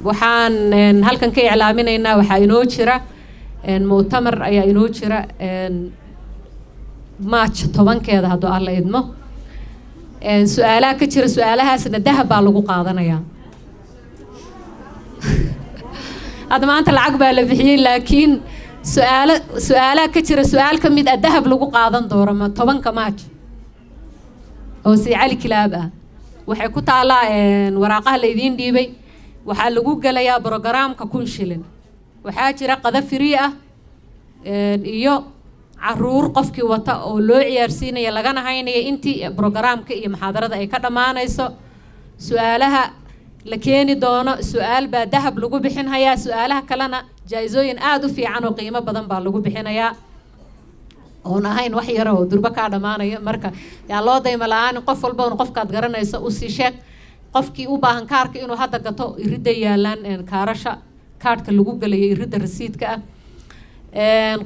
waxaan halkan ka iclaaminaynaa waxaa inoo jira mu'tamar ayaa inoo jira March 10keeda hadduu alla idmo su'aalaha ka jira su'aalahaasna dahab baa lagu qaadanayaa hadda maanta lacag baa la bixiyay laakiin su'aalaha ka jira su'aal ka mid ah dahab lagu qaadan doono 10ka March oo si cali kilaab ah waxay ku taalaa waraaqaha la idiin dhiibay waxaa lagu galayaa programka 1000 shilin waxaa jira qada free ah iyo caruur qofkii wata oo loo ciyaarsiinaya lagana haynaya intii programka iyo muxaadarada ay ka dhamaanayso su'aalaha la keeni doono su'aal baa dahab lagu bixinayaa su'aalaha kalena jaayizooyin aad u fiican oo qiimo badan baa lagu bixinayaa oo ahayn wax yar oo durba ka dhamaanaya marka yaa loo dayma la'aan qof walba oo qofkaad garanayso u sii sheeg qofkii u baahan kaarka inuu hadda gato irida yaalaan kaarasha kaarka lagu galayo irida rasiidka ah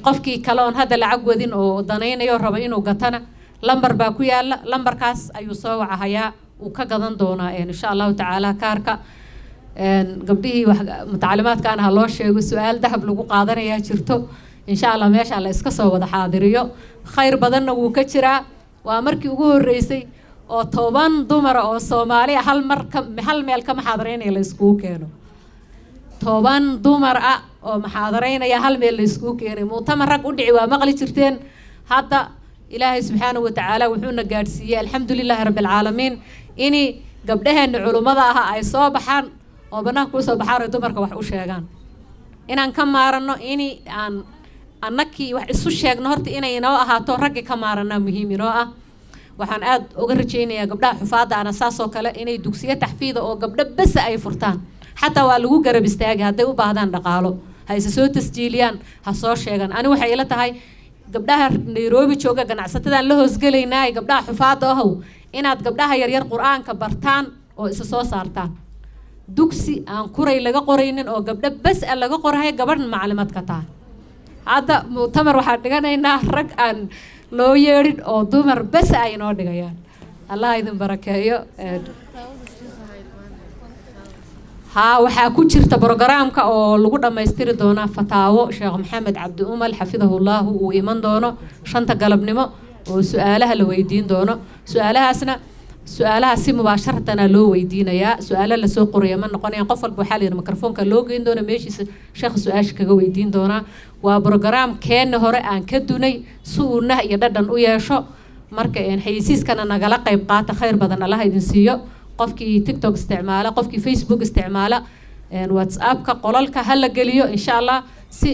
qofkii kale oo hadda lacag wadin oo danaynayo rabo inuu gatana lambar baa ku yaala lambarkaas ayuu soo wacahayaa uu ka gadan doonaa insha Allah taala kaarka gabdhihii wax mutacalimaadkan ha loo sheego su'aal dahab lagu qaadanayaa jirto insha Allah meesha la iska soo wada xaadiriyo khayr badanna wuu ka jiraa waa markii ugu horeysay oo 10 dumar oo Soomaali hal meel ka maxaadaraynaya la isku keeno 10 dumar ah oo maxaadaraynaya hal meel la isku keenay mu'tamar rag u dhici waa maqli jirteen hadda ilaahay subxaanahu wa ta'ala wuxuuna gaarsiiyay alxamdulillaah rabbil caalamiin inay gabdhaheena culimada ah ay soo baxaan oo banaanka ku soo baxaan dumarka wax u sheegaan inaan ka maarano inay aan annakii wax isu sheegno horta inay inoo ahaato ragga ka maarana muhiim inoo ah waxaan aad uga rajaynayaa gabdhaha xufaada ana saasoo kale inay dugsiyo taxfiida oo gabdho bas ay furtaan xataa waa lagu garab istaagay haday u baahdaan dhaqaalo hayse soo tasjiiliyaan ha soo sheegan ani waxay ila tahay gabdhaha Nairobi jooga ganacsatada la hoosgaleynaa gabdhaha xufaada ah inaad gabdhaha yar yar quraanka bartaan oo isa soo saartaan dugsi aan kuray laga qoraynin oo gabdho bas laga qorahay gabadh macluumaad ka taa hadda mu'tamar waxa dhiganaynaa rag aan loo yeerin oo dumar bas ay noo dhigayaan Allah idin barakeeyo waxa ku jirta programka oo lagu dhameystiri doona fataawo Sheekh Maxamed Cabdi Umal xafidahullah uu iman doono 5 galabnimo oo su'aalaha la weydiin doono su'aalaha si mubaasharatan loo weydiinayaa su'aalo la soo qoriyo ma noqonayaan qof walba waxa la mikrofoonka loo geyn doono meeshiisa sheekh su'aash kaga weydiin doona waa program keen hore aan ka dunay suuna iyo dhadhan u yeesho marka xayisiiskana nagala qayb qaata khayr badan Allah idin siiyo qofkii TikTok isticmaala qofkii Facebook isticmaala WhatsApp ka qolalka hal la geliyo insha Allah si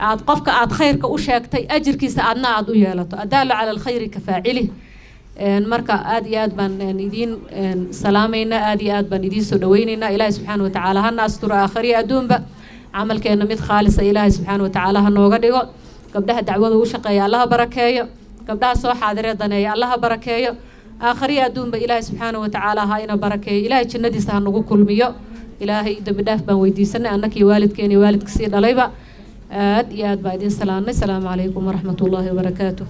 aad qofka aad khayrka u sheegtay ajirkiisa aadna aad u yeelato adaalu ala alkhayri ka faa'ili marka aad iyo aad baan idin salaamayna aad iyo aad baan idin soo dhaweynayna Ilaahay subhanahu wa ta'ala hana asturo aakhiri aduunba amalkeena mid khaalis Ilaahay subhanahu wa ta'ala ha nooga dhigo gabdhaha dacwada u shaqeeya Allah barakeeyo gabdhaha soo xaadireedana Allah barakeeyo آخر أدوم بإله سبحانه وتعالى هاينا بركة إله جندي سهنقول كل مية إله إذا بدأ بويدي سنة أنك والد كيني والد كسير عليبا يا بعدين السلام عليكم ورحمة الله وبركاته.